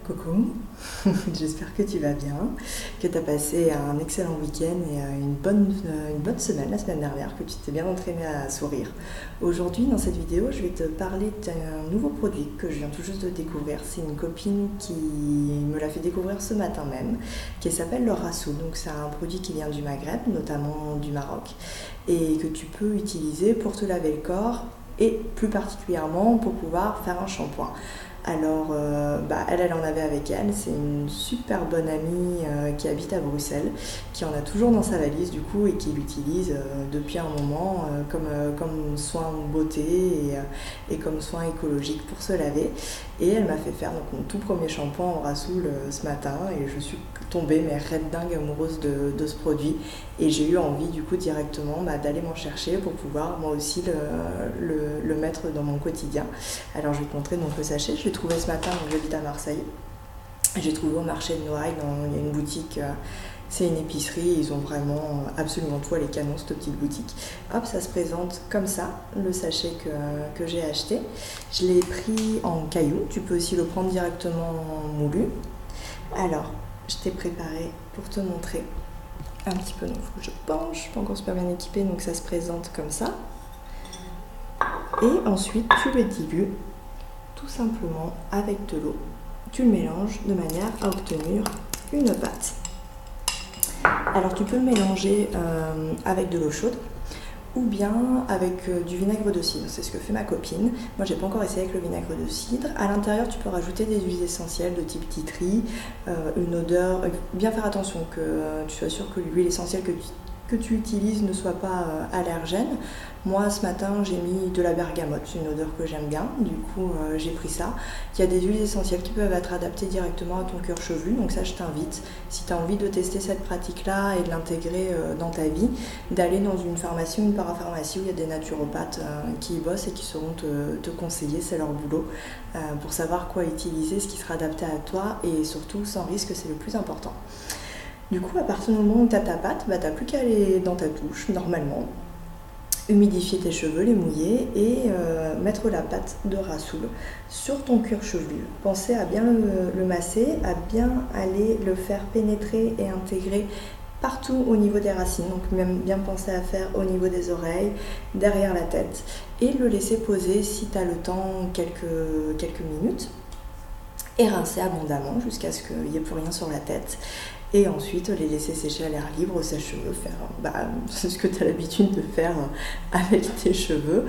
Coucou, j'espère que tu vas bien, que tu as passé un excellent week-end et une bonne semaine la semaine dernière, que tu t'es bien entraîné à sourire. Aujourd'hui, dans cette vidéo, je vais te parler d'un nouveau produit que je viens tout juste de découvrir. C'est une copine qui me l'a fait découvrir ce matin même, qui s'appelle le Rassoul. Donc c'est un produit qui vient du Maghreb, notamment du Maroc, et que tu peux utiliser pour te laver le corps et plus particulièrement pour pouvoir faire un shampoing. Alors, elle en avait avec elle. C'est une super bonne amie qui habite à Bruxelles, qui en a toujours dans sa valise du coup et qui l'utilise depuis un moment comme soin beauté et comme soin écologique pour se laver. Et elle m'a fait faire donc, mon tout premier shampoing en Rassoul ce matin et je suis tombée mais raide dingue amoureuse de ce produit et j'ai eu envie du coup directement d'aller m'en chercher pour pouvoir moi aussi le mettre dans mon quotidien. Alors je vais te montrer donc le sachet, je l'ai trouvé ce matin, donc j'habite à Marseille. J'ai trouvé au marché de Noailles, il y a une boutique, c'est une épicerie, ils ont vraiment absolument tout à les canons cette petite boutique. Hop, ça se présente comme ça, le sachet que j'ai acheté. Je l'ai pris en caillou, tu peux aussi le prendre directement moulu. Alors, je t'ai préparé pour te montrer un petit peu, donc il faut que je penche, je suis pas encore super bien équipée, donc ça se présente comme ça. Et ensuite, tu le dilues tout simplement avec de l'eau. Tu le mélanges de manière à obtenir une pâte. Alors tu peux le mélanger avec de l'eau chaude ou bien avec du vinaigre de cidre, c'est ce que fait ma copine. Moi j'ai pas encore essayé avec le vinaigre de cidre. À l'intérieur tu peux rajouter des huiles essentielles de type tea tree, une odeur, bien faire attention que tu sois sûr que l'huile essentielle que tu utilises ne soit pas allergène. Moi ce matin j'ai mis de la bergamote, c'est une odeur que j'aime bien, du coup j'ai pris ça. Il y a des huiles essentielles qui peuvent être adaptées directement à ton cuir chevelu, donc ça je t'invite, si tu as envie de tester cette pratique-là et de l'intégrer dans ta vie, d'aller dans une pharmacie ou une parapharmacie où il y a des naturopathes qui y bossent et qui sauront te conseiller, c'est leur boulot, pour savoir quoi utiliser, ce qui sera adapté à toi et surtout sans risque, c'est le plus important. Du coup, à partir du moment où tu as ta pâte, tu n'as plus qu'à aller dans ta douche, normalement, humidifier tes cheveux, les mouiller et mettre la pâte de Rassoul sur ton cuir chevelu. Pensez à bien le masser, à bien aller le faire pénétrer et intégrer partout au niveau des racines, donc même bien penser à faire au niveau des oreilles, derrière la tête, et le laisser poser si tu as le temps quelques minutes, et rincer abondamment jusqu'à ce qu'il n'y ait plus rien sur la tête. Et ensuite les laisser sécher à l'air libre, sèche-cheveux, faire c'est ce que tu as l'habitude de faire avec tes cheveux.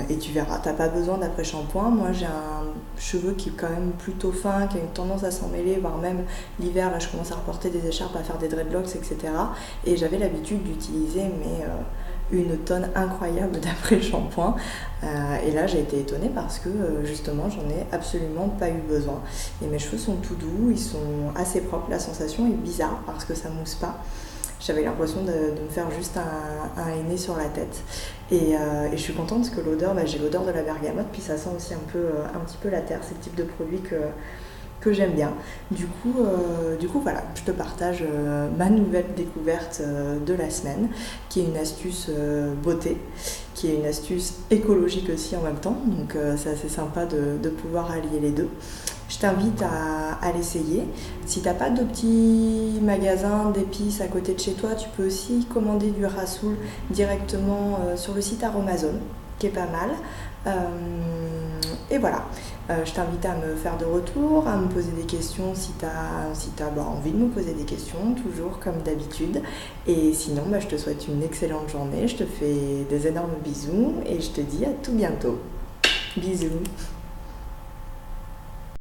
Et tu verras, tu n'as pas besoin d'après-shampoing. Moi j'ai un cheveu qui est quand même plutôt fin, qui a une tendance à s'en mêler, voire même l'hiver, là je commence à reporter des écharpes, à faire des dreadlocks, etc. Et j'avais l'habitude d'utiliser une tonne incroyable d'après-shampoing. Et là j'ai été étonnée parce que justement j'en ai absolument pas eu besoin. Et mes cheveux sont tout doux, ils sont assez propres, la sensation est bizarre parce que ça mousse pas. J'avais l'impression de me faire juste un henné sur la tête. Et je suis contente parce que l'odeur, j'ai l'odeur de la bergamote, puis ça sent aussi un petit peu la terre. C'est le type de produit que j'aime bien. Du coup, voilà, je te partage ma nouvelle découverte de la semaine, qui est une astuce beauté, qui est une astuce écologique aussi en même temps. Donc c'est assez sympa de pouvoir allier les deux. Je t'invite à l'essayer. Si tu n'as pas de petit magasin d'épices à côté de chez toi, tu peux aussi commander du Rassoul directement sur le site Aromazone, qui est pas mal. Et voilà, je t'invite à me faire de retour, à me poser des questions si tu as envie de me poser des questions, toujours comme d'habitude. Et sinon, je te souhaite une excellente journée, je te fais des énormes bisous et je te dis à tout bientôt. Bisous.